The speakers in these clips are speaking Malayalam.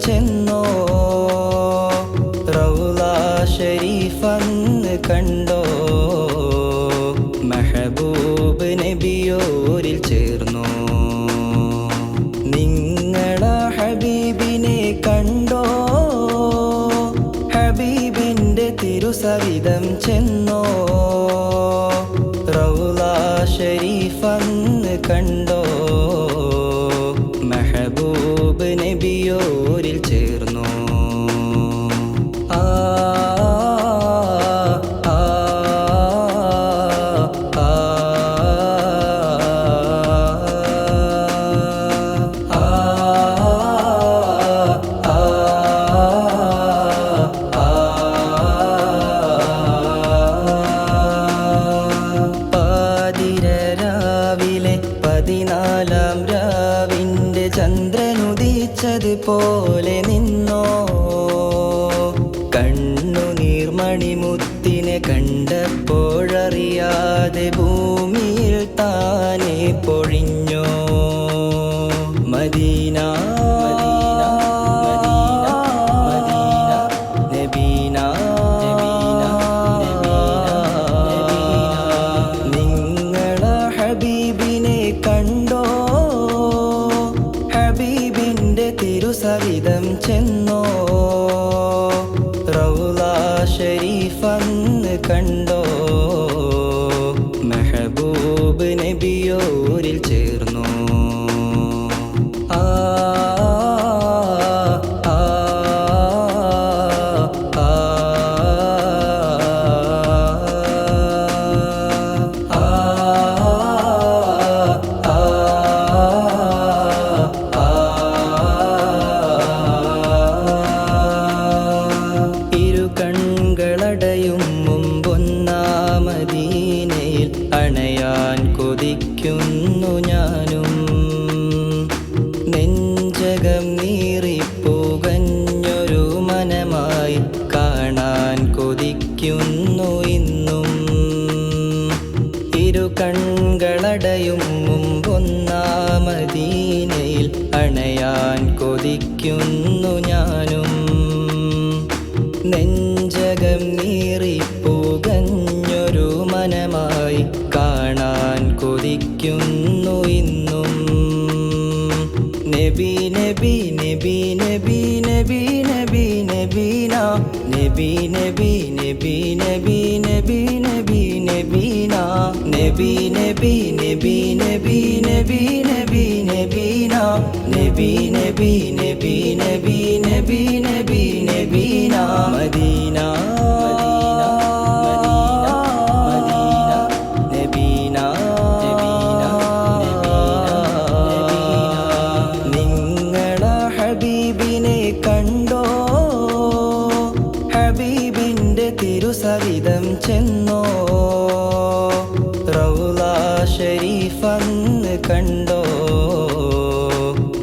ചെന്നോ റൗള ഷരീഫന്ന് കണ്ടോ മെഹബൂബ് നബിയോരിൽ ചേർന്നോ നിങ്ങളാ ഹബീബിനെ കണ്ടോ ഹബീബിൻ്റെ തിരുസവിധം ചെന്നോ റൗള ഷരീഫന്ന് കണ്ടോ മെഹബൂബ് നബിയോരിൽ ചേർന്നോ ചന്ദ്രനുദിച്ചതുപോലെ നിന്നോ കണ്ണുനീർമണിമുത്തിനെ കണ്ടപ്പോഴറിയാതെ ഭൂമിയിൽ താനെ പൊഴിഞ്ഞോ മദീന നിങ്ങളാ ഹബീബിനെ കണ്ടോ ഹബീബിൻ്റെ തിരുസവിധം ചെന്നോ റൗള ഷരീഫന്ന് കണ്ടോ മെഹബൂബ് നബിയോരിൽ ചേർന്നോ കൺകളടയും മുമ്പൊന്നാമദീനയിൽ അണയാൻ കൊതിക്കുന്നു ഞാനും നെഞ്ചകം നീറിപ്പുകഞ്ഞൊരു മനമായി കാണാൻ കൊതിക്കുന്നു ഇന്നും ഇരു കൺകളടയും മുമ്പൊന്നാമദീനയിൽ അണയാൻ കൊതിക്കുന്നു ഞാനും നെഞ്ചകം നീറിപ്പുകഞ്ഞൊരു മനമായി കാണാൻ കൊതിക്കുന്നു ഇന്നും നബി നബി നബി നബി നബി നബി നബീന നബി നബി നബി നബി നബി നബി നബീന നബി നബി നബി നബി നബി നബി നബീന നബി നബി നബി നബി നബി നബി നബീന മദീന നിങ്ങളാ ഹബീബിനെ കണ്ടോ ഹബീബിൻ്റെ തിരുസവിധം ചെന്നോ റൗള ഷരീഫന്ന് കണ്ടോ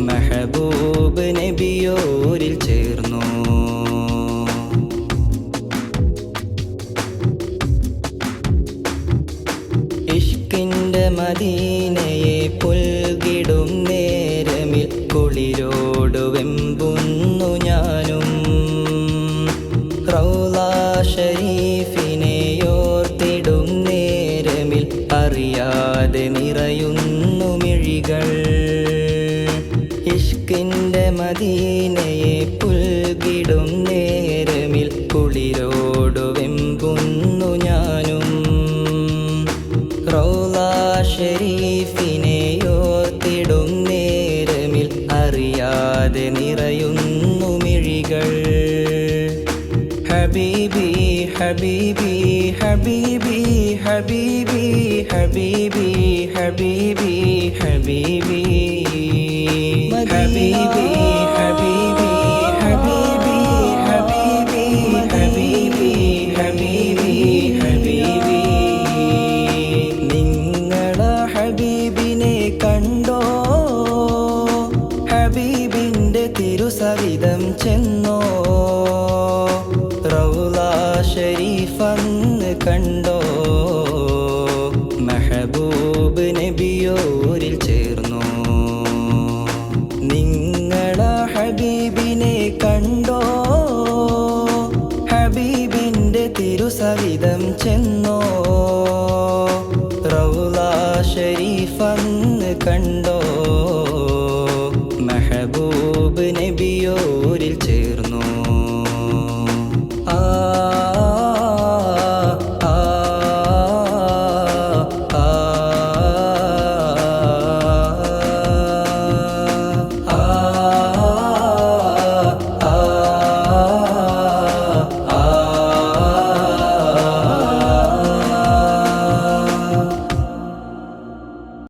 മെഹബൂബ് നബിയോരിൽ ചേർന്നോ ഇഷ്കിൻ്റെ മദീനയെ പുൽകിടും നേരമിൽ കുളിരോടു വെമ്പുന്നു ഞാനും റൗള ഷരീഫിനെ ഓർത്തിടും നേരമിൽ അറിയാതെ നിറയുന്നു മിഴികൾ ഇഷ്കിൻ്റെ മദീനയെ പുൽകിടും നേരമിൽ കുളിരോടു വെമ്പുന്നു ഞാനും റൗള ഷരീഫിനെ ഓർത്തിടും നേരമിൽ അറിയാതെ നിറയുന്നു മിഴികൾ ഹബീബി ഹബീബി ഹബീബി ഹബീബി ഹബീബി ഹബീബി ഹബീബി ഹബീബി ഹബീബി ഹബീബി ഹബീബി ഹബീബി ഹബീബി ഹബീബി നിങ്ങളാ ഹബീബിനെ കണ്ടോ ഹബീബിൻ്റെ തിരുസവിധം ചെന്നോ റൗള ഷരീഫന്ന് കണ്ടോ മെഹബൂബ് നബിയോരിൽ ചേർന്നോ നിങ്ങളാ ഹബീബിനെ ചെന്നോ റൗള ഷരീഫന്ന് കണ്ടോ